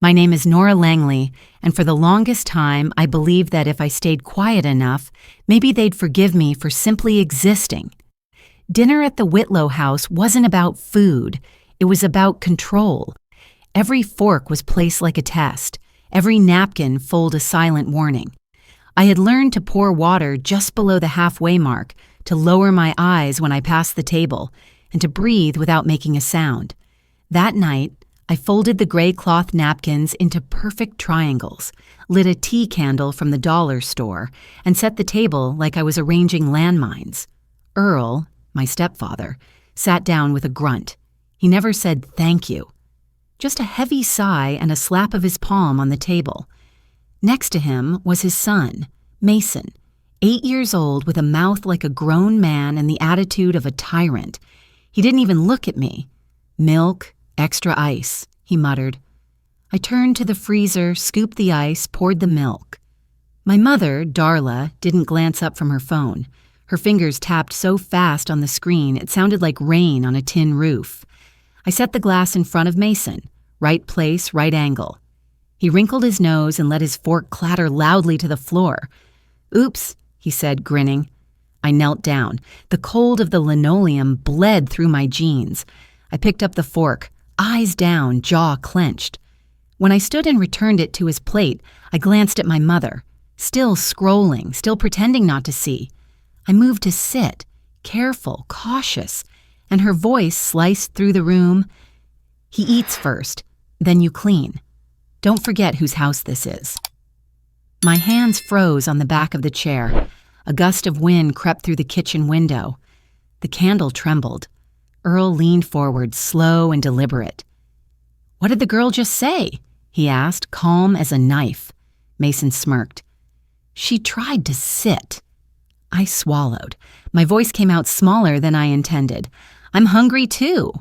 My name is Nora Langley, and for the longest time, I believed that if I stayed quiet enough, maybe they'd forgive me for simply existing. Dinner at the Whitlow house wasn't about food, it was about control. Every fork was placed like a test, every napkin folded a silent warning. I had learned to pour water just below the halfway mark, to lower my eyes when I passed the table, and to breathe without making a sound. That night, I folded the gray cloth napkins into perfect triangles, lit a tea candle from the dollar store, and set the table like I was arranging landmines. Earl, my stepfather, sat down with a grunt. He never said thank you. Just a heavy sigh and a slap of his palm on the table. Next to him was his son, Mason, 8 years old with a mouth like a grown man and the attitude of a tyrant. He didn't even look at me. "Milk, extra ice," he muttered. I turned to the freezer, scooped the ice, poured the milk. My mother, Darla, didn't glance up from her phone. Her fingers tapped so fast on the screen it sounded like rain on a tin roof. I set the glass in front of Mason, right place, right angle. He wrinkled his nose and let his fork clatter loudly to the floor. "Oops," he said, grinning. I knelt down. The cold of the linoleum bled through my jeans. I picked up the fork, eyes down, jaw clenched. When I stood and returned it to his plate, I glanced at my mother, still scrolling, still pretending not to see. I moved to sit, careful, cautious, and her voice sliced through the room. "He eats first, then you clean. Don't forget whose house this is." My hands froze on the back of the chair. A gust of wind crept through the kitchen window. The candle trembled. Earl leaned forward, slow and deliberate. "What did the girl just say?" he asked, calm as a knife. Mason smirked. "She tried to sit." I swallowed. My voice came out smaller than I intended. "I'm hungry too."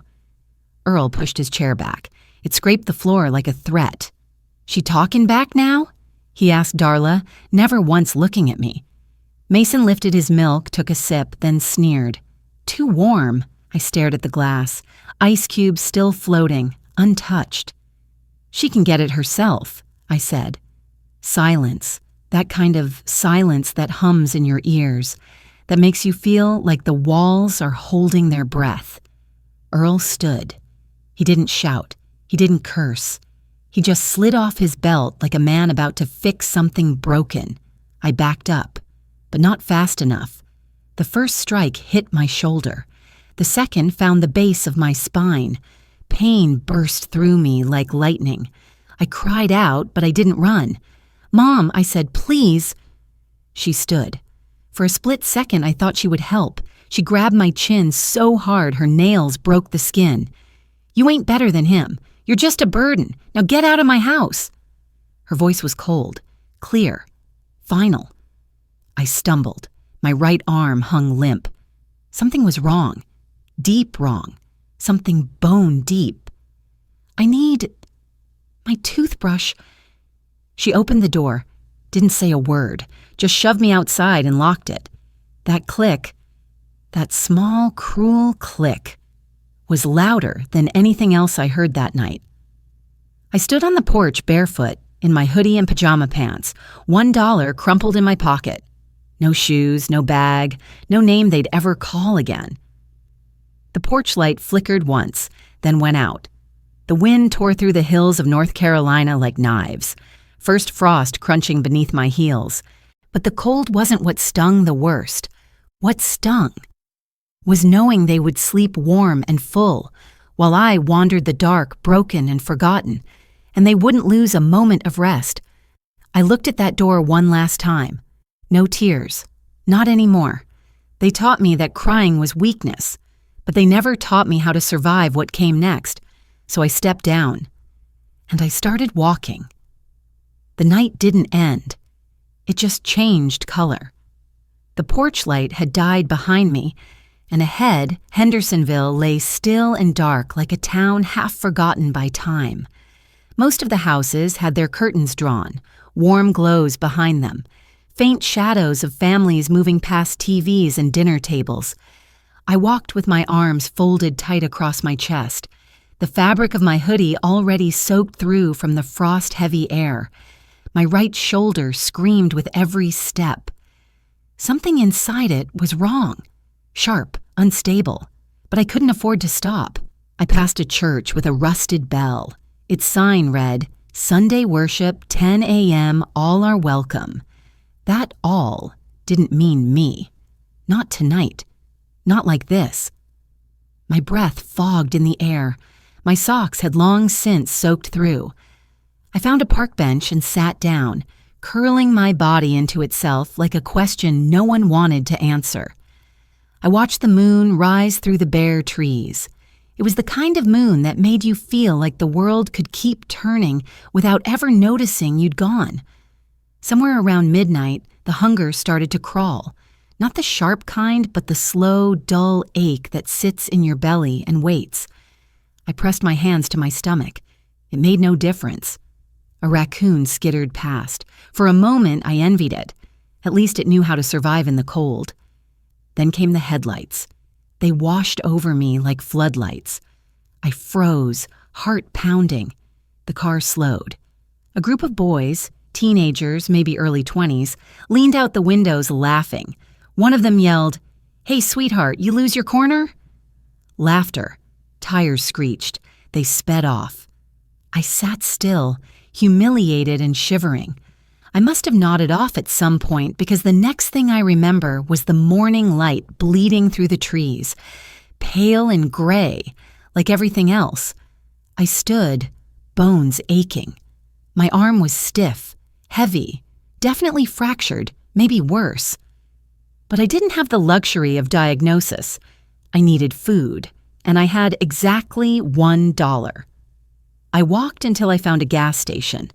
Earl pushed his chair back. It scraped the floor like a threat. "She talking back now?" he asked Darla, never once looking at me. Mason lifted his milk, took a sip, then sneered. "Too warm." I stared at the glass. Ice cubes still floating, untouched. "She can get it herself," I said. Silence. That kind of silence that hums in your ears, that makes you feel like the walls are holding their breath. Earl stood. He didn't shout. He didn't curse. He just slid off his belt like a man about to fix something broken. I backed up, but not fast enough. The first strike hit my shoulder. The second found the base of my spine. Pain burst through me like lightning. I cried out, but I didn't run. "Mom," I said, "please." She stood. For a split second, I thought she would help. She grabbed my chin so hard her nails broke the skin. "You ain't better than him. You're just a burden. Now get out of my house." Her voice was cold, clear, final. I stumbled. My right arm hung limp. Something was wrong. Deep wrong. Something bone deep. "I need my toothbrush." She opened the door, didn't say a word, just shoved me outside and locked it. That click, that small, cruel click, was louder than anything else I heard that night. I stood on the porch barefoot, in my hoodie and pajama pants, $1 crumpled in my pocket. No shoes, no bag, no name they'd ever call again. The porch light flickered once, then went out. The wind tore through the hills of North Carolina like knives, first frost crunching beneath my heels. But the cold wasn't what stung the worst. What stung was knowing they would sleep warm and full, while I wandered the dark, broken and forgotten, and they wouldn't lose a moment of rest. I looked at that door one last time. No tears. Not anymore. They taught me that crying was weakness, but they never taught me how to survive what came next, so I stepped down. And I started walking. The night didn't end. It just changed color. The porch light had died behind me, and ahead, Hendersonville lay still and dark like a town half forgotten by time. Most of the houses had their curtains drawn, warm glows behind them, faint shadows of families moving past TVs and dinner tables. I walked with my arms folded tight across my chest. the fabric of my hoodie already soaked through from the frost-heavy air. My right shoulder screamed with every step. Something inside it was wrong, sharp, unstable, but I couldn't afford to stop. I passed a church with a rusted bell. Its sign read, "Sunday worship, 10 a.m., all are welcome." That all didn't mean me. Not tonight. Not like this. My breath fogged in the air. My socks had long since soaked through. I found a park bench and sat down, curling my body into itself like a question no one wanted to answer. I watched the moon rise through the bare trees. It was the kind of moon that made you feel like the world could keep turning without ever noticing you'd gone. Somewhere around midnight, the hunger started to crawl. Not the sharp kind, but the slow, dull ache that sits in your belly and waits. I pressed my hands to my stomach. It made no difference. A raccoon skittered past. For a moment, I envied it. At least it knew how to survive in the cold. Then came the headlights. They washed over me like floodlights. I froze, heart pounding. The car slowed. A group of boys, teenagers, maybe early 20s, leaned out the windows laughing. One of them yelled, "Hey, sweetheart, you lose your corner?" Laughter. Tires screeched. They sped off. I sat still, humiliated and shivering. I must have nodded off at some point because the next thing I remember was the morning light bleeding through the trees, pale and gray, like everything else. I stood, bones aching. My arm was stiff, heavy, definitely fractured, maybe worse. But I didn't have the luxury of diagnosis. I needed food, and I had exactly $1. I walked until I found a gas station,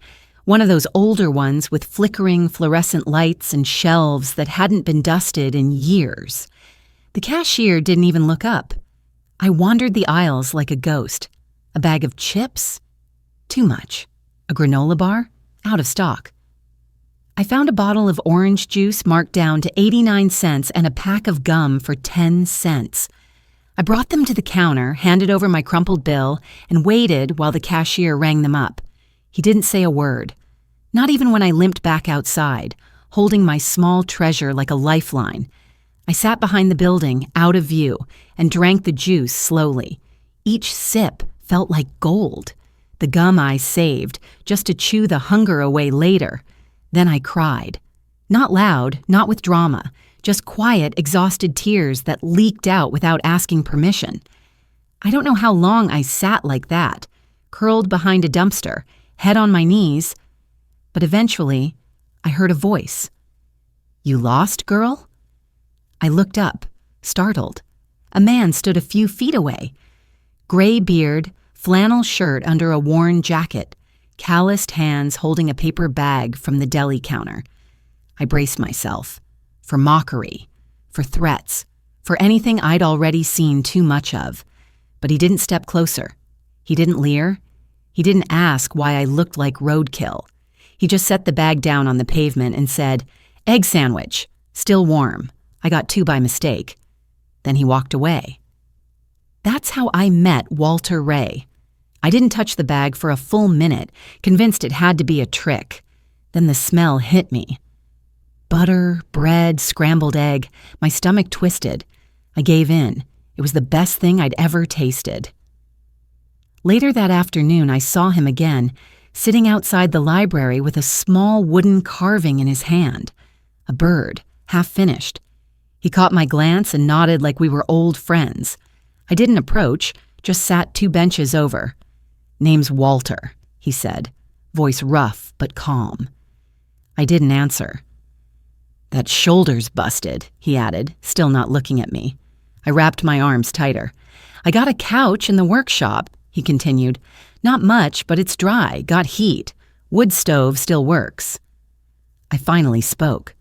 one of those older ones with flickering fluorescent lights and shelves that hadn't been dusted in years. The cashier didn't even look up. I wandered the aisles like a ghost. A bag of chips? Too much. A granola bar? Out of stock. I found a bottle of orange juice marked down to 89 cents and a pack of gum for 10 cents. I brought them to the counter, handed over my crumpled bill, and waited while the cashier rang them up. He didn't say a word, not even when I limped back outside, holding my small treasure like a lifeline. I sat behind the building, out of view, and drank the juice slowly. Each sip felt like gold. The gum I saved, just to chew the hunger away later. Then I cried. Not loud, not with drama, just quiet, exhausted tears that leaked out without asking permission. I don't know how long I sat like that, curled behind a dumpster, head on my knees, but eventually I heard a voice. "You lost, girl?" I looked up, startled. A man stood a few feet away. Gray beard, flannel shirt under a worn jacket, calloused hands holding a paper bag from the deli counter. I braced myself. For mockery, for threats, for anything I'd already seen too much of. But he didn't step closer. He didn't leer. He didn't ask why I looked like roadkill. He just set the bag down on the pavement and said, "Egg sandwich, still warm. I got 2 by mistake." Then he walked away. That's how I met Walter Ray. I didn't touch the bag for a full minute, convinced it had to be a trick. Then the smell hit me. Butter, bread, scrambled egg. My stomach twisted. I gave in. It was the best thing I'd ever tasted. Later that afternoon, I saw him again, sitting outside the library with a small wooden carving in his hand. A bird, half finished. He caught my glance and nodded like we were old friends. I didn't approach, just sat 2 benches over. "Name's Walter," he said, voice rough but calm. I didn't answer. "That shoulder's busted," he added, still not looking at me. I wrapped my arms tighter. "I got a couch in the workshop," he continued. "Not much, but it's dry, got heat. Wood stove still works." I finally spoke.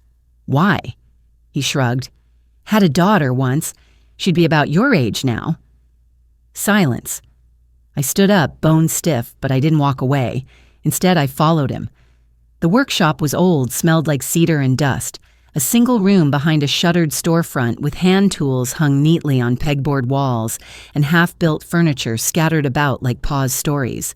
"Why?" He shrugged. "Had a daughter once. She'd be about your age now." Silence. I stood up, bone stiff, but I didn't walk away. Instead, I followed him. The workshop was old, smelled like cedar and dust. a single room behind a shuttered storefront with hand tools hung neatly on pegboard walls and half-built furniture scattered about like Pa's stories.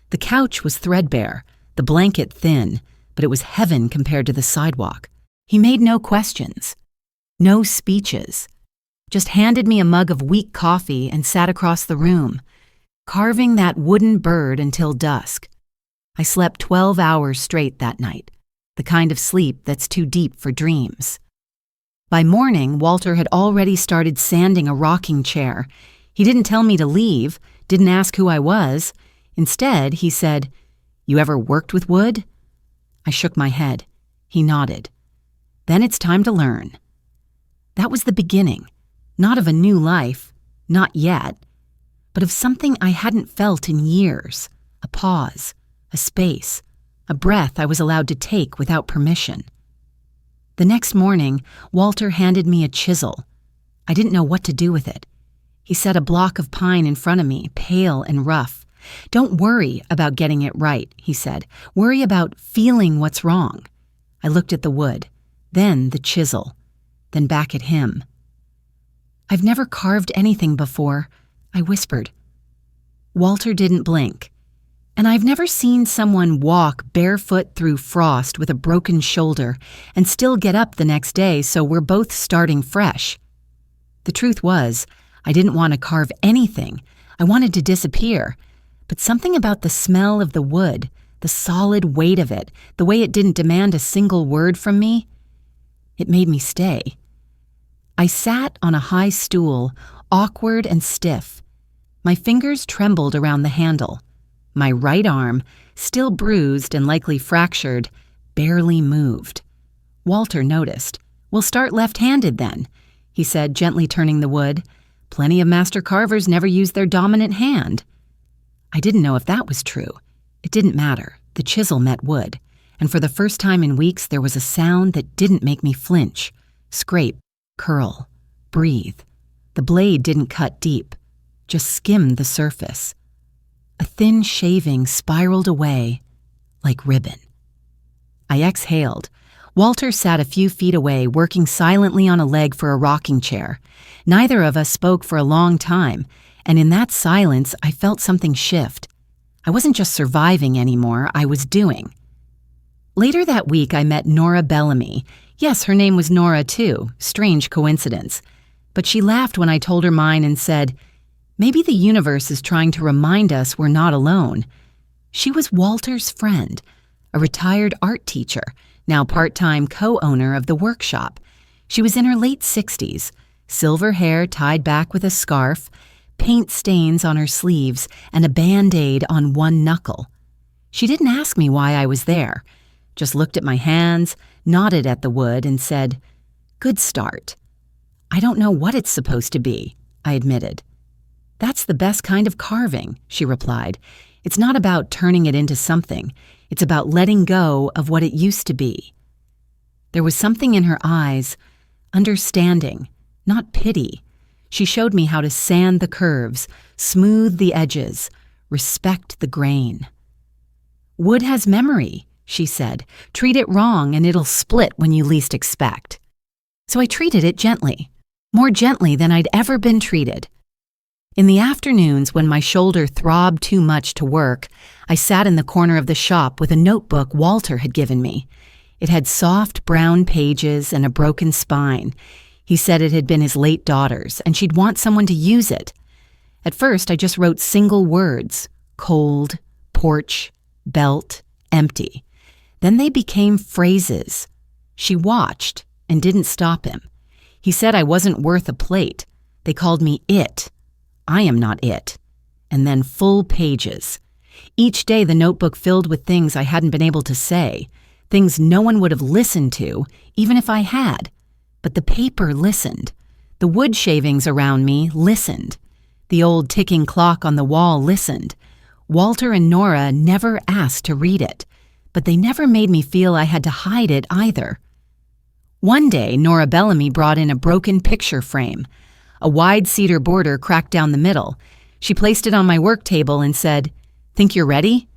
The couch was threadbare, the blanket thin, but it was heaven compared to the sidewalk. He made no questions, no speeches, just handed me a mug of weak coffee and sat across the room, carving that wooden bird until dusk. I slept 12 hours straight that night, the kind of sleep that's too deep for dreams. By morning, Walter had already started sanding a rocking chair. He didn't tell me to leave, didn't ask who I was. Instead, he said, "You ever worked with wood?" I shook my head. He nodded. "Then it's time to learn." That was the beginning, not of a new life, not yet, but of something I hadn't felt in years, a pause, a space, a breath I was allowed to take without permission. The next morning, Walter handed me a chisel. I didn't know what to do with it. He set a block of pine in front of me, pale and rough. "Don't worry about getting it right," he said. "Worry about feeling what's wrong." I looked at the wood, then the chisel, then back at him. "I've never carved anything before," I whispered. Walter didn't blink. And I've never seen someone walk barefoot through frost with a broken shoulder and still get up the next day, so we're both starting fresh. The truth was, I didn't want to carve anything. I wanted to disappear. But something about the smell of the wood, the solid weight of it, the way it didn't demand a single word from me, it made me stay. I sat on a high stool, awkward and stiff. My fingers trembled around the handle. My right arm, still bruised and likely fractured, barely moved. Walter noticed. "We'll start left-handed then," he said, gently turning the wood. "Plenty of master carvers never use their dominant hand." I didn't know if that was true. It didn't matter. The chisel met wood, and for the first time in weeks there was a sound that didn't make me flinch. Scrape, curl, breathe. The blade didn't cut deep, just skimmed the surface. A thin shaving spiraled away like ribbon. I exhaled. Walter sat a few feet away, working silently on a leg for a rocking chair. Neither of us spoke for a long time, and in that silence I felt something shift. I wasn't just surviving anymore, I was doing. Later that week I met Nora Bellamy. Yes, her name was Nora too, strange coincidence. But she laughed when I told her mine and said, "Maybe the universe is trying to remind us we're not alone." She was Walter's friend, a retired art teacher, now part-time co-owner of the workshop. She was in her late 60s, silver hair tied back with a scarf, paint stains on her sleeves, and a Band-Aid on one knuckle. She didn't ask me why I was there, just looked at my hands, nodded at the wood, and said, "Good start." "I don't know what it's supposed to be," I admitted. "That's the best kind of carving," she replied. "It's not about turning it into something. It's about letting go of what it used to be." There was something in her eyes, understanding, not pity. She showed me how to sand the curves, smooth the edges, respect the grain. "Wood has memory," she said. "Treat it wrong and it'll split when you least expect." So I treated it gently, more gently than I'd ever been treated. In the afternoons, when my shoulder throbbed too much to work, I sat in the corner of the shop with a notebook Walter had given me. It had soft brown pages and a broken spine. He said it had been his late daughter's, and she'd want someone to use it. At first, I just wrote single words: cold, porch, belt, empty. Then they became phrases. She watched and didn't stop him. He said I wasn't worth a plate. They called me it. I am not it. And then full pages. Each day the notebook filled with things I hadn't been able to say, things no one would have listened to, even if I had. But the paper listened. The wood shavings around me listened. The old ticking clock on the wall listened. Walter and Nora never asked to read it, but they never made me feel I had to hide it either. One day, Nora Bellamy brought in a broken picture frame. A wide cedar border cracked down the middle. She placed it on my work table and said, "Think you're ready?"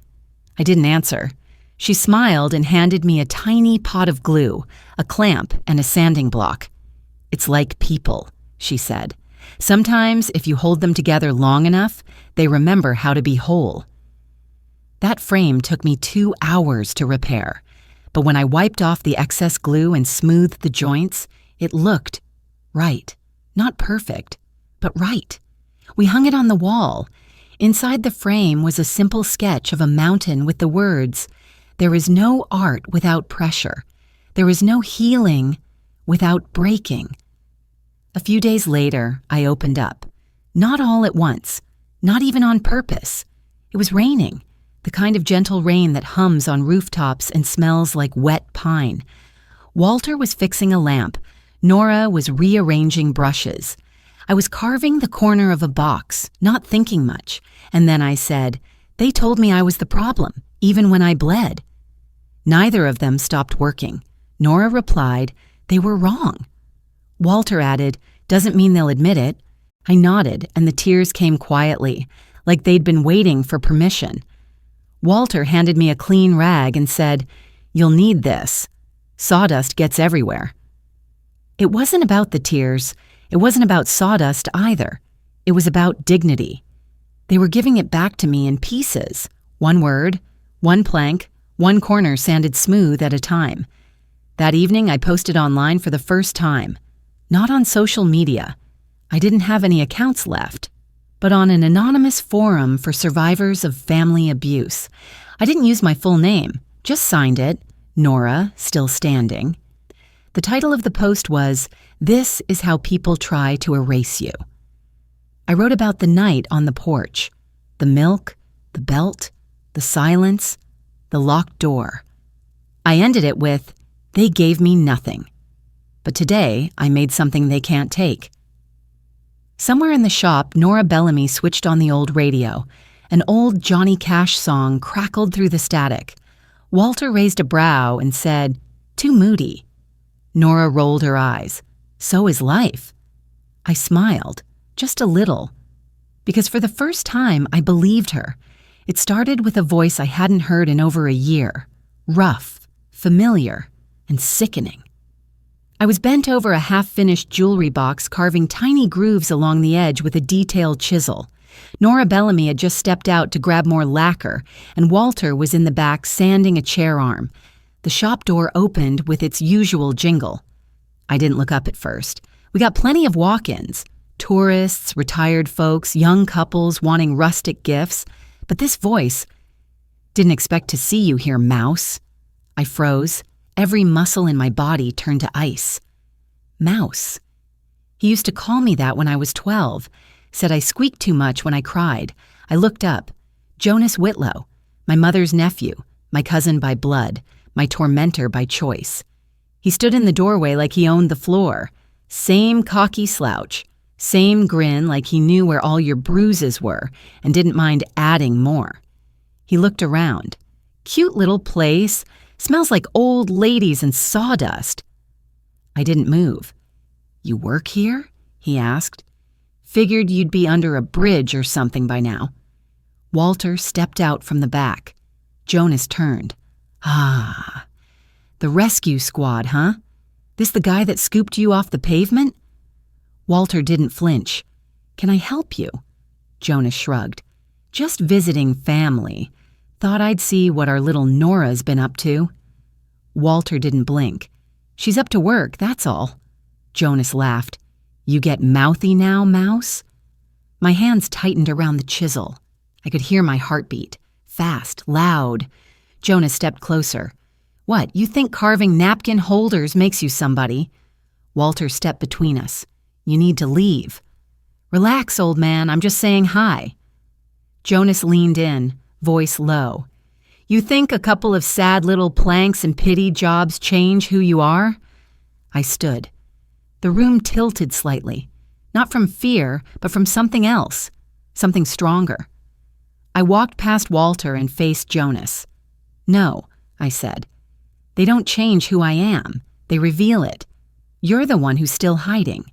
I didn't answer. She smiled and handed me a tiny pot of glue, a clamp, and a sanding block. "It's like people," she said. "Sometimes, if you hold them together long enough, they remember how to be whole." That frame took me 2 hours to repair, but when I wiped off the excess glue and smoothed the joints, it looked right. Not perfect, but right. We hung it on the wall. Inside the frame was a simple sketch of a mountain with the words, "There is no art without pressure. There is no healing without breaking." A few days later, I opened up. Not all at once, not even on purpose. It was raining, the kind of gentle rain that hums on rooftops and smells like wet pine. Walter was fixing a lamp. Nora was rearranging brushes. I was carving the corner of a box, not thinking much, and then I said, "They told me I was the problem, even when I bled." Neither of them stopped working. Nora replied, "They were wrong." Walter added, "Doesn't mean they'll admit it." I nodded, and the tears came quietly, like they'd been waiting for permission. Walter handed me a clean rag and said, "You'll need this. Sawdust gets everywhere." It wasn't about the tears. It wasn't about sawdust either. It was about dignity. They were giving it back to me in pieces. One word, one plank, one corner sanded smooth at a time. That evening, I posted online for the first time. Not on social media. I didn't have any accounts left. But on an anonymous forum for survivors of family abuse. I didn't use my full name, just signed it, Nora, still standing. The title of the post was, "This is how people try to erase you." I wrote about the night on the porch, the milk, the belt, the silence, the locked door. I ended it with, "They gave me nothing. But today, I made something they can't take." Somewhere in the shop, Nora Bellamy switched on the old radio. An old Johnny Cash song crackled through the static. Walter raised a brow and said, "Too moody." Nora rolled her eyes. "So is life." I smiled, just a little, because for the first time I believed her. It started with a voice I hadn't heard in over a year, rough, familiar, and sickening. I was bent over a half-finished jewelry box carving tiny grooves along the edge with a detailed chisel. Nora Bellamy had just stepped out to grab more lacquer, and Walter was in the back sanding a chair arm. The shop door opened with its usual jingle. I didn't look up at first. We got plenty of walk-ins. Tourists, retired folks, young couples wanting rustic gifts. But this voice, "Didn't expect to see you here, mouse." I froze. Every muscle in my body turned to ice. Mouse. He used to call me that when I was 12. Said I squeaked too much when I cried. I looked up. Jonas Whitlow, my mother's nephew, my cousin by blood, my tormentor by choice. He stood in the doorway like he owned the floor. Same cocky slouch. Same grin like he knew where all your bruises were and didn't mind adding more. He looked around. Cute little place. Smells like old ladies and sawdust. I didn't move. "You work here?" he asked. "Figured you'd be under a bridge or something by now." Walter stepped out from the back. Jonas turned. "Ah, the rescue squad, huh? This the guy that scooped you off the pavement?" Walter didn't flinch. "Can I help you?" Jonas shrugged. "Just visiting family. Thought I'd see what our little Nora's been up to." Walter didn't blink. "She's up to work, that's all." Jonas laughed. "You get mouthy now, mouse?" My hands tightened around the chisel. I could hear my heartbeat. Fast, loud. Jonas stepped closer. "What, you think carving napkin holders makes you somebody?" Walter stepped between us. "You need to leave." "Relax, old man, I'm just saying hi." Jonas leaned in, voice low. "You think a couple of sad little planks and pity jobs change who you are?" I stood. The room tilted slightly, not from fear, but from something else, something stronger. I walked past Walter and faced Jonas. "No," I said. "They don't change who I am. They reveal it. You're the one who's still hiding."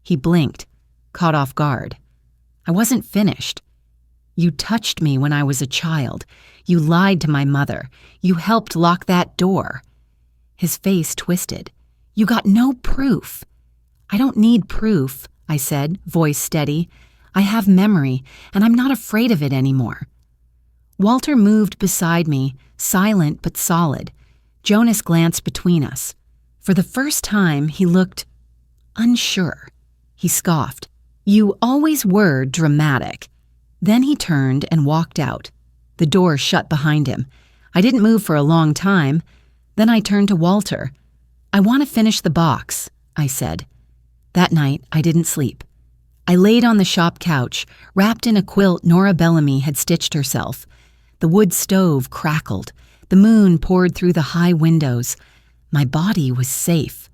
He blinked, caught off guard. I wasn't finished. You touched me when I was a child. You lied to my mother. You helped lock that door." His face twisted. "You got no proof." "I don't need proof," I said, voice steady. "I have memory, and I'm not afraid of it anymore." Walter moved beside me, silent but solid. Jonas glanced between us. For the first time, he looked unsure. He scoffed. "You always were dramatic." Then he turned and walked out. The door shut behind him. I didn't move for a long time. Then I turned to Walter. "I want to finish the box," I said. That night, I didn't sleep. I laid on the shop couch, wrapped in a quilt Nora Bellamy had stitched herself. The wood stove crackled. The moon poured through the high windows. My body was safe,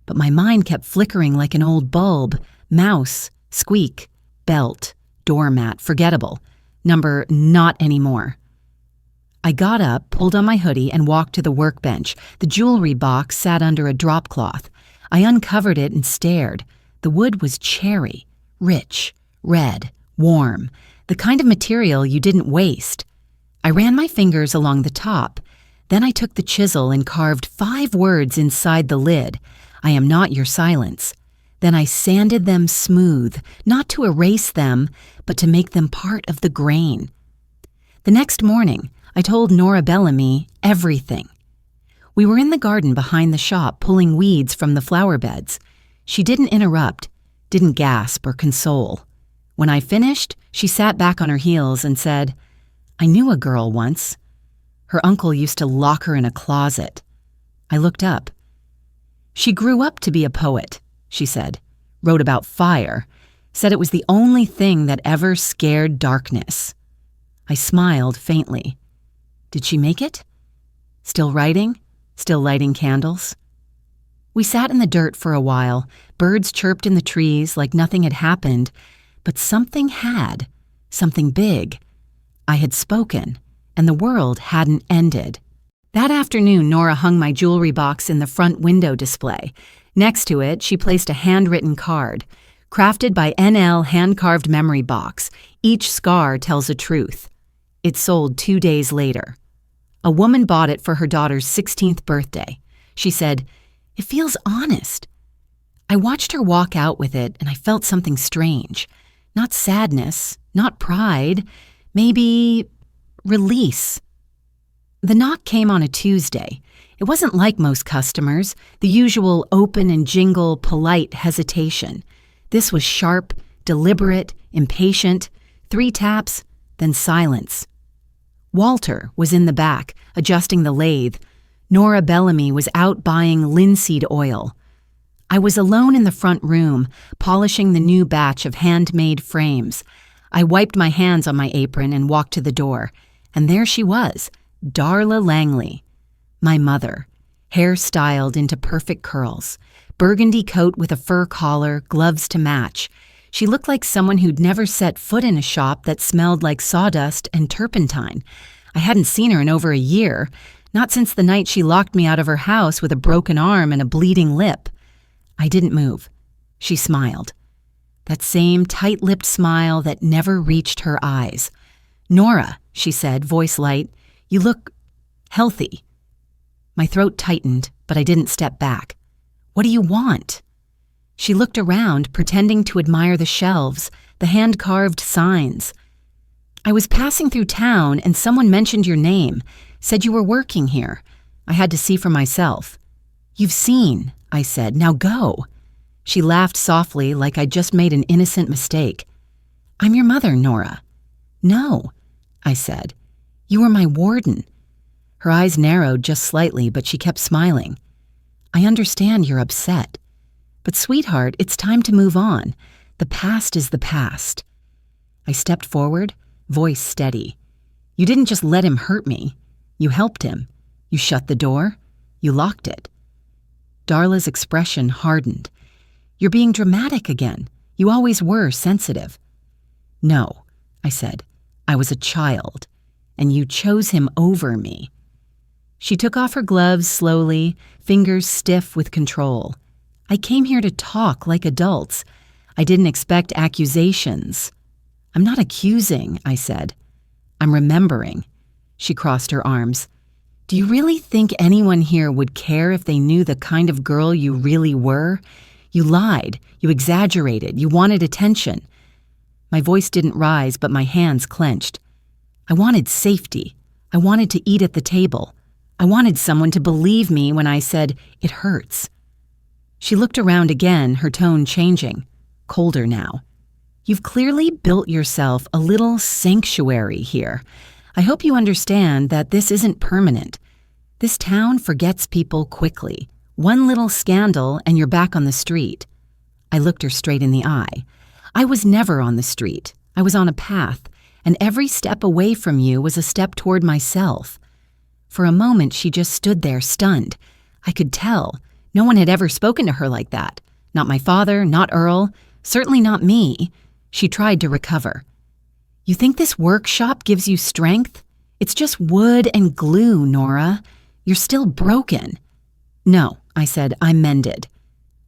but my mind kept flickering like an old bulb. Mouse, squeak, belt, doormat, forgettable. Number, not anymore. I got up, pulled on my hoodie, and walked to the workbench. The jewelry box sat under a drop cloth. I uncovered it and stared. The wood was cherry, rich, red, warm, the kind of material you didn't waste. I ran my fingers along the top. Then I took the chisel and carved 5 words inside the lid. "I am not your silence." Then I sanded them smooth, not to erase them, but to make them part of the grain. The next morning, I told Nora Bellamy everything. We were in the garden behind the shop pulling weeds from the flower beds. She didn't interrupt, didn't gasp or console. When I finished, she sat back on her heels and said, "I knew a girl once. Her uncle used to lock her in a closet." I looked up. "She grew up to be a poet," she said. "Wrote about fire. Said it was the only thing that ever scared darkness." I smiled faintly. Did she make it? Still writing? Still lighting candles? We sat in the dirt for a while. Birds chirped in the trees like nothing had happened, but something had. Something big. I had spoken, and the world hadn't ended. That afternoon, Nora hung my jewelry box in the front window display. Next to it, she placed a handwritten card. Crafted by NL hand-carved memory box. Each scar tells a truth. It sold 2 days later. A woman bought it for her daughter's 16th birthday. She said, "It feels honest." I watched her walk out with it, and I felt something strange. Not sadness, not pride, maybe release. The knock came on a Tuesday. It wasn't like most customers, the usual open and jingle, polite hesitation. This was sharp, deliberate, impatient. 3 taps, then silence. Walter was in the back, adjusting the lathe. Nora Bellamy was out buying linseed oil. I was alone in the front room, polishing the new batch of handmade frames. I wiped my hands on my apron and walked to the door. And there she was, Darla Langley. My mother, hair styled into perfect curls, burgundy coat with a fur collar, gloves to match. She looked like someone who'd never set foot in a shop that smelled like sawdust and turpentine. I hadn't seen her in over a year, not since the night she locked me out of her house with a broken arm and a bleeding lip. I didn't move. She smiled. That same tight-lipped smile that never reached her eyes. "Nora," she said, voice light, "you look healthy." My throat tightened, but I didn't step back. "What do you want?" She looked around, pretending to admire the shelves, the hand-carved signs. "I was passing through town and someone mentioned your name, said you were working here. I had to see for myself." "You've seen," I said. "Now go." She laughed softly like I'd just made an innocent mistake. "I'm your mother, Nora." "No," I said. "You were my warden." Her eyes narrowed just slightly, but she kept smiling. "I understand you're upset. But sweetheart, it's time to move on. The past is the past." I stepped forward, voice steady. "You didn't just let him hurt me. You helped him. You shut the door. You locked it." Darla's expression hardened. "You're being dramatic again. You always were sensitive." "No," I said. "I was a child, and you chose him over me." She took off her gloves slowly, fingers stiff with control. "I came here to talk like adults. I didn't expect accusations." I'm not accusing, I said. I'm remembering. She crossed her arms. Do you really think anyone here would care if they knew the kind of girl you really were? You lied, you exaggerated, you wanted attention. My voice didn't rise, but my hands clenched. I wanted safety. I wanted to eat at the table. I wanted someone to believe me when I said, "It hurts." She looked around again, her tone changing, colder now. You've clearly built yourself a little sanctuary here. I hope you understand that this isn't permanent. This town forgets people quickly. One little scandal and you're back on the street. I looked her straight in the eye. I was never on the street. I was on a path, and every step away from you was a step toward myself. For a moment, she just stood there, stunned. I could tell. No one had ever spoken to her like that. Not my father, not Earl, certainly not me. She tried to recover. You think this workshop gives you strength? It's just wood and glue, Nora. You're still broken. No, I said, I'm mended.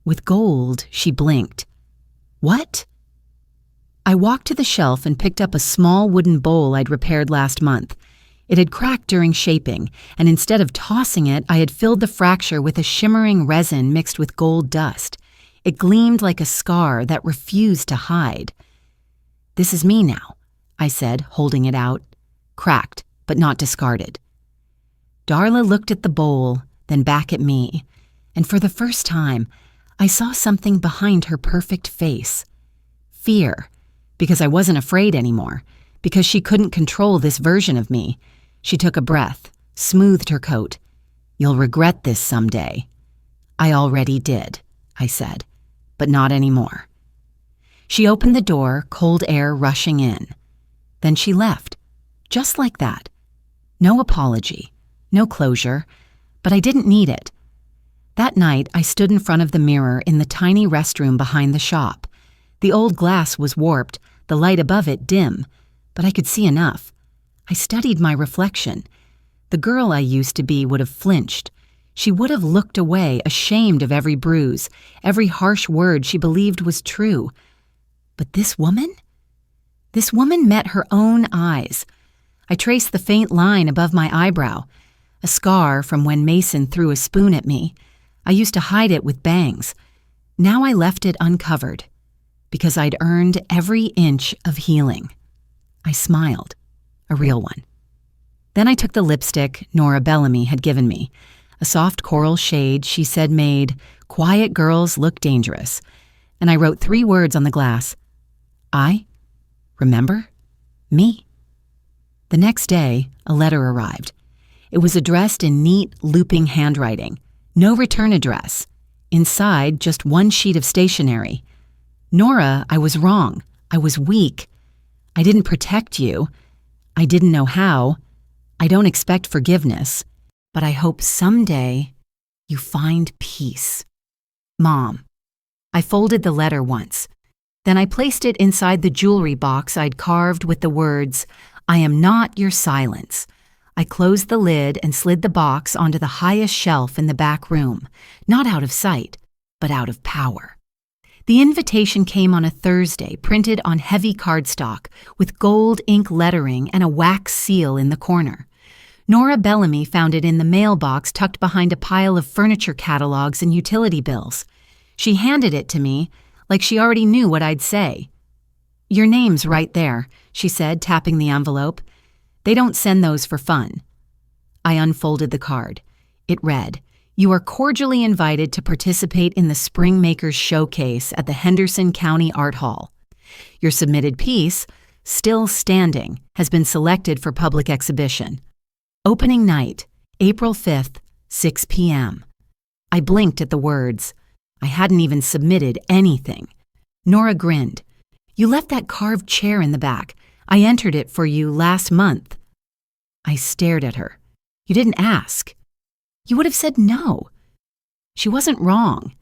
With gold, she blinked. What? I walked to the shelf and picked up a small wooden bowl I'd repaired last month. It had cracked during shaping, and instead of tossing it, I had filled the fracture with a shimmering resin mixed with gold dust. It gleamed like a scar that refused to hide. This is me now, I said, holding it out. Cracked, but not discarded. Darla looked at the bowl, then back at me, and for the first time, I saw something behind her perfect face. Fear, because I wasn't afraid anymore, because she couldn't control this version of me. She took a breath, smoothed her coat. You'll regret this someday. I already did, I said, but not anymore. She opened the door, cold air rushing in. Then she left, just like that. No apology, no closure, but I didn't need it. That night, I stood in front of the mirror in the tiny restroom behind the shop. The old glass was warped, the light above it dim, but I could see enough. I studied my reflection. The girl I used to be would have flinched. She would have looked away, ashamed of every bruise, every harsh word she believed was true. But this woman? This woman met her own eyes. I traced the faint line above my eyebrow, a scar from when Mason threw a spoon at me. I used to hide it with bangs. Now I left it uncovered, because I'd earned every inch of healing. I smiled, a real one. Then I took the lipstick Nora Bellamy had given me, a soft coral shade she said made quiet girls look dangerous, and I wrote 3 words on the glass. I, remember, me. The next day, a letter arrived. It was addressed in neat, looping handwriting. No return address. Inside, just 1 sheet of stationery. Nora, I was wrong. I was weak. I didn't protect you. I didn't know how. I don't expect forgiveness. But I hope someday you find peace. Mom. I folded the letter once. Then I placed it inside the jewelry box I'd carved with the words, I am not your silence. I closed the lid and slid the box onto the highest shelf in the back room, not out of sight, but out of power. The invitation came on a Thursday, printed on heavy cardstock, with gold ink lettering and a wax seal in the corner. Nora Bellamy found it in the mailbox tucked behind a pile of furniture catalogs and utility bills. She handed it to me, like she already knew what I'd say. Your name's right there, she said, tapping the envelope. They don't send those for fun. I unfolded the card. It read, You are cordially invited to participate in the Spring Makers Showcase at the Henderson County Art Hall. Your submitted piece, Still Standing, has been selected for public exhibition. Opening night, April 5th, 6 p.m. I blinked at the words. I hadn't even submitted anything. Nora grinned. You left that carved chair in the back. I entered it for you last month. I stared at her. You didn't ask. You would have said no. She wasn't wrong.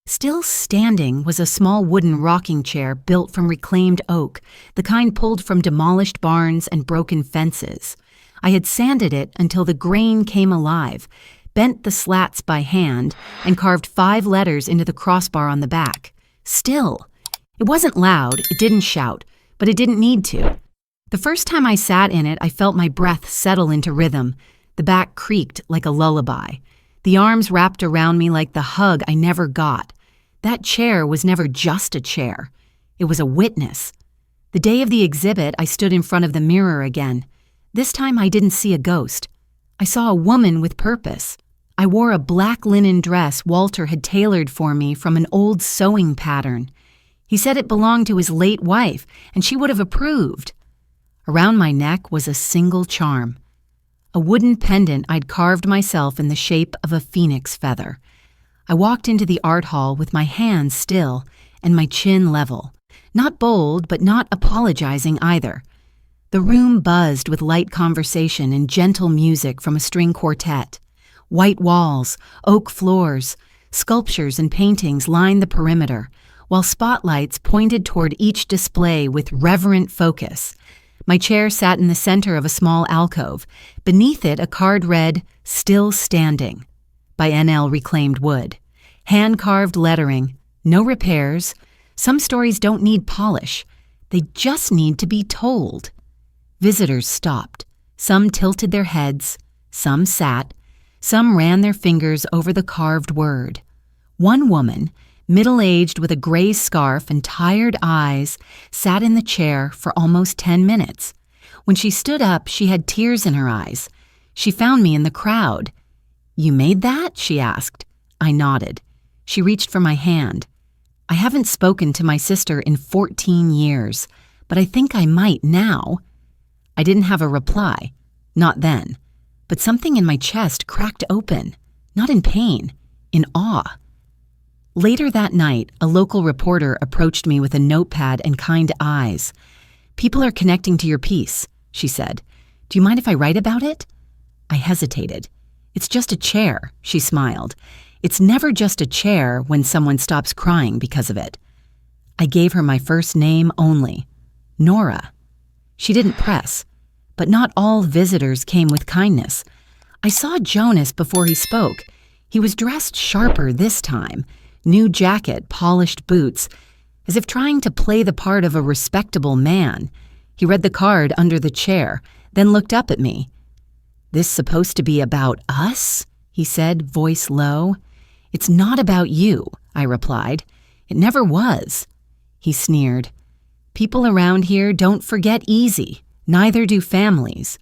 Still Standing was a small wooden rocking chair built from reclaimed oak, the kind pulled from demolished barns and broken fences. I had sanded it until the grain came alive, bent the slats by hand, and carved 5 letters into the crossbar on the back. Still. It wasn't loud, it didn't shout, but it didn't need to. The first time I sat in it, I felt my breath settle into rhythm. The back creaked like a lullaby. The arms wrapped around me like the hug I never got. That chair was never just a chair. It was a witness. The day of the exhibit, I stood in front of the mirror again. This time I didn't see a ghost. I saw a woman with purpose. I wore a black linen dress Walter had tailored for me from an old sewing pattern. He said it belonged to his late wife, and she would have approved. Around my neck was a single charm. A wooden pendant I'd carved myself in the shape of a phoenix feather. I walked into the art hall with my hands still and my chin level. Not bold, but not apologizing either. The room buzzed with light conversation and gentle music from a string quartet. White walls, oak floors, sculptures and paintings lined the perimeter, while spotlights pointed toward each display with reverent focus. My chair sat in the center of a small alcove. Beneath it, a card read, "Still Standing," by NL Reclaimed Wood. Hand-carved lettering, no repairs. Some stories don't need polish. They just need to be told. Visitors stopped. Some tilted their heads. Some sat. Some ran their fingers over the carved word. One woman, middle-aged with a gray scarf and tired eyes, sat in the chair for almost 10 minutes. When she stood up, she had tears in her eyes. She found me in the crowd. "You made that?" she asked. I nodded. She reached for my hand. "I haven't spoken to my sister in 14 years, but I think I might now." I didn't have a reply. Not then. But something in my chest cracked open, not in pain, in awe. Later that night, a local reporter approached me with a notepad and kind eyes. "People are connecting to your piece," she said. "Do you mind if I write about it?" I hesitated. "It's just a chair," she smiled. "It's never just a chair when someone stops crying because of it." I gave her my first name only, Nora. She didn't press. But not all visitors came with kindness. I saw Jonas before he spoke. He was dressed sharper this time. New jacket, polished boots, as if trying to play the part of a respectable man. He read the card under the chair, then looked up at me. "This supposed to be about us?" he said, voice low. "It's not about you," I replied. "It never was." He sneered. "People around here don't forget easy. Neither do families."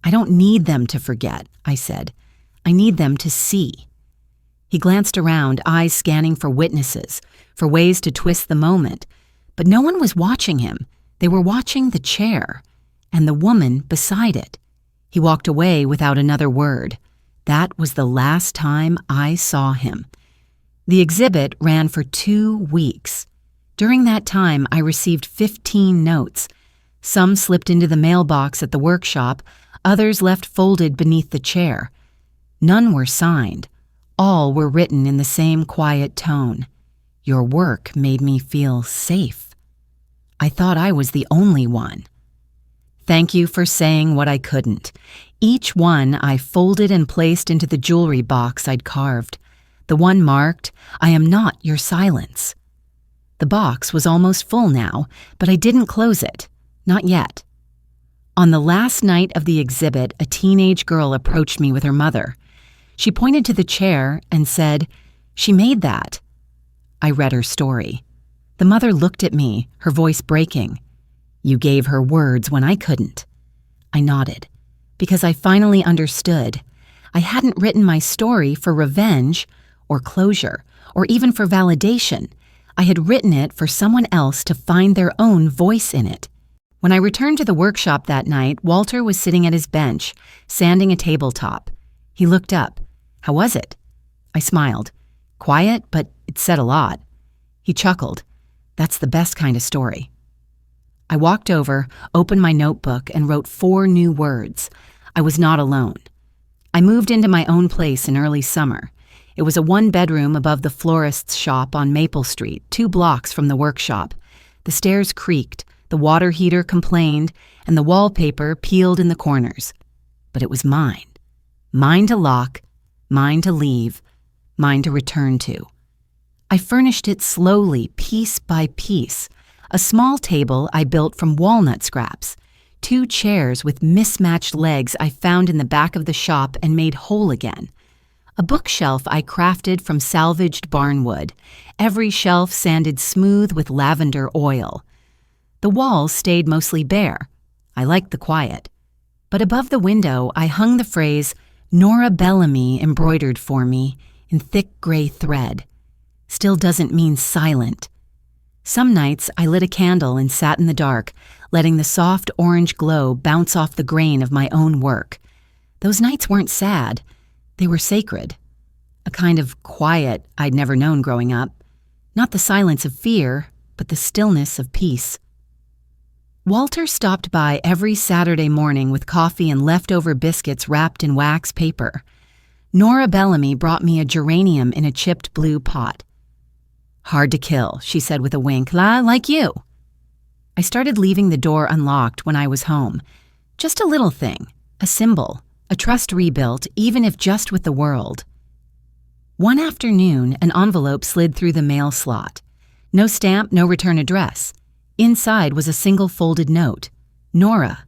"I don't need them to forget," I said. "I need them to see." He glanced around, eyes scanning for witnesses, for ways to twist the moment. But no one was watching him. They were watching the chair, and the woman beside it. He walked away without another word. That was the last time I saw him. The exhibit ran for 2 weeks. During that time, I received 15 notes. Some slipped into the mailbox at the workshop, others left folded beneath the chair. None were signed. All were written in the same quiet tone. "Your work made me feel safe." I thought I was the only one. "Thank you for saying what I couldn't." Each one I folded and placed into the jewelry box I'd carved. The one marked, "I am not your silence." The box was almost full now, but I didn't close it. Not yet. On the last night of the exhibit, a teenage girl approached me with her mother. She pointed to the chair and said, "She made that." I read her story. The mother looked at me, her voice breaking. "You gave her words when I couldn't." I nodded, because I finally understood. I hadn't written my story for revenge or closure or even for validation. I had written it for someone else to find their own voice in it. When I returned to the workshop that night, Walter was sitting at his bench, sanding a tabletop. He looked up. "How was it?" I smiled. "Quiet, but it said a lot." He chuckled. "That's the best kind of story." I walked over, opened my notebook, and wrote 4 new words. I was not alone. I moved into my own place in early summer. It was a 1-bedroom above the florist's shop on Maple Street, 2 blocks from the workshop. The stairs creaked, the water heater complained, and the wallpaper peeled in the corners. But it was mine. Mine to lock, mine to leave, mine to return to. I furnished it slowly, piece by piece. a small table I built from walnut scraps, 2 chairs with mismatched legs I found in the back of the shop and made whole again, a bookshelf I crafted from salvaged barnwood, every shelf sanded smooth with lavender oil. The walls stayed mostly bare. I liked the quiet. But above the window, I hung the phrase, "Nora Bellamy," embroidered for me in thick gray thread. Still doesn't mean silent. Some nights I lit a candle and sat in the dark, letting the soft orange glow bounce off the grain of my own work. Those nights weren't sad. They were sacred. A kind of quiet I'd never known growing up. Not the silence of fear, but the stillness of peace. Walter stopped by every Saturday morning with coffee and leftover biscuits wrapped in wax paper. Nora Bellamy brought me a geranium in a chipped blue pot. "Hard to kill," she said with a wink, like you." I started leaving the door unlocked when I was home. Just a little thing, a symbol, a trust rebuilt, even if just with the world. One afternoon, an envelope slid through the mail slot. No stamp, no return address. Inside was a single folded note. "Nora,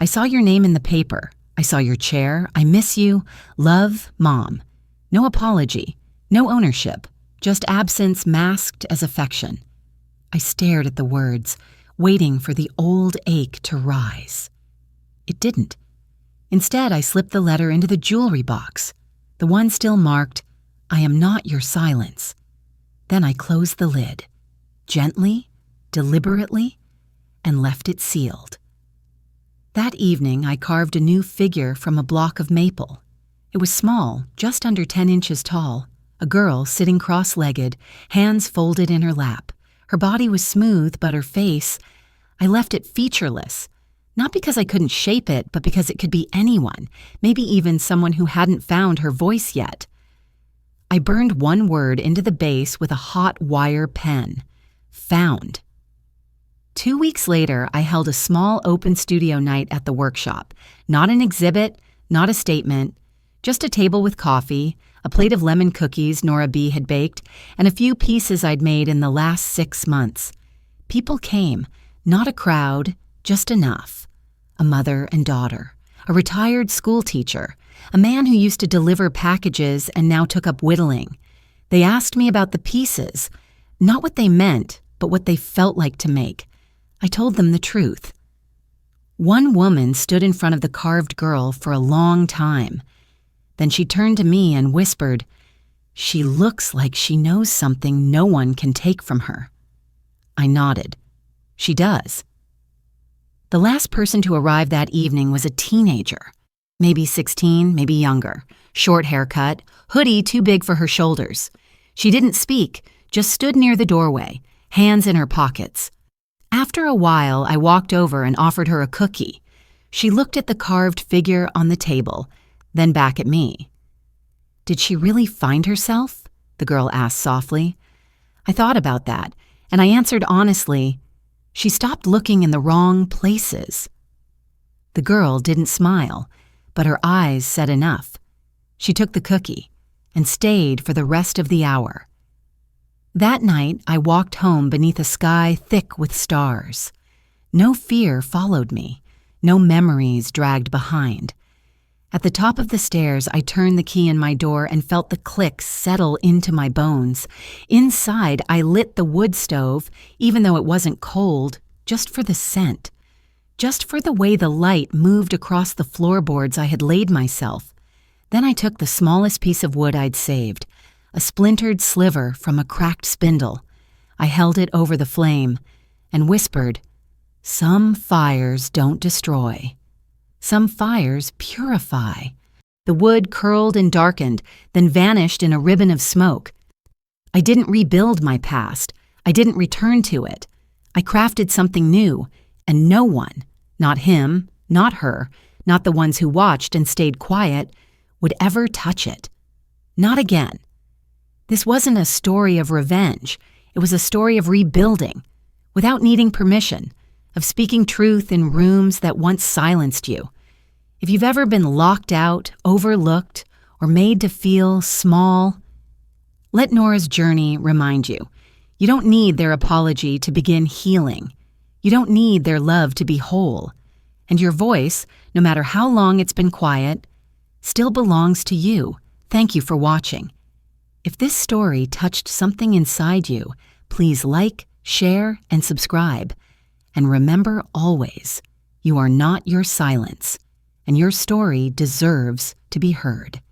I saw your name in the paper. I saw your chair. I miss you. Love, Mom." No apology, no ownership, just absence masked as affection. I stared at the words, waiting for the old ache to rise. It didn't. Instead, I slipped the letter into the jewelry box, the one still marked, "I am not your silence." Then I closed the lid, gently, deliberately, and left it sealed. That evening, I carved a new figure from a block of maple. It was small, just under 10 inches tall, a girl sitting cross-legged, hands folded in her lap. Her body was smooth, but her face, I left it featureless, not because I couldn't shape it, but because it could be anyone, maybe even someone who hadn't found her voice yet. I burned one word into the base with a hot wire pen. Found. 2 weeks later, I held a small open studio night at the workshop. Not an exhibit, not a statement, just a table with coffee, a plate of lemon cookies Nora B. had baked, and a few pieces I'd made in the last 6 months. People came, not a crowd, just enough. A mother and daughter, a retired school teacher, a man who used to deliver packages and now took up whittling. They asked me about the pieces, not what they meant, but what they felt like to make. I told them the truth. One woman stood in front of the carved girl for a long time. Then she turned to me and whispered, "She looks like she knows something no one can take from her." I nodded. She does. The last person to arrive that evening was a teenager, maybe 16, maybe younger, short haircut, hoodie too big for her shoulders. She didn't speak, just stood near the doorway, hands in her pockets. After a while, I walked over and offered her a cookie. She looked at the carved figure on the table, then back at me. "Did she really find herself?" the girl asked softly. I thought about that, and I answered honestly, "She stopped looking in the wrong places." The girl didn't smile, but her eyes said enough. She took the cookie and stayed for the rest of the hour. That night, I walked home beneath a sky thick with stars. No fear followed me, no memories dragged behind. At the top of the stairs, I turned the key in my door and felt the click settle into my bones. Inside, I lit the wood stove, even though it wasn't cold, just for the scent, just for the way the light moved across the floorboards I had laid myself. Then I took the smallest piece of wood I'd saved, a splintered sliver from a cracked spindle. I held it over the flame and whispered, "Some fires don't destroy. Some fires purify." The wood curled and darkened, then vanished in a ribbon of smoke. I didn't rebuild my past. I didn't return to it. I crafted something new, and no one, not him, not her, not the ones who watched and stayed quiet, would ever touch it. Not again. This wasn't a story of revenge. It was a story of rebuilding, without needing permission, of speaking truth in rooms that once silenced you. If you've ever been locked out, overlooked, or made to feel small, let Nora's journey remind you. You don't need their apology to begin healing. You don't need their love to be whole. And your voice, no matter how long it's been quiet, still belongs to you. Thank you for watching. If this story touched something inside you, please like, share, and subscribe. And remember always, you are not your silence, and your story deserves to be heard.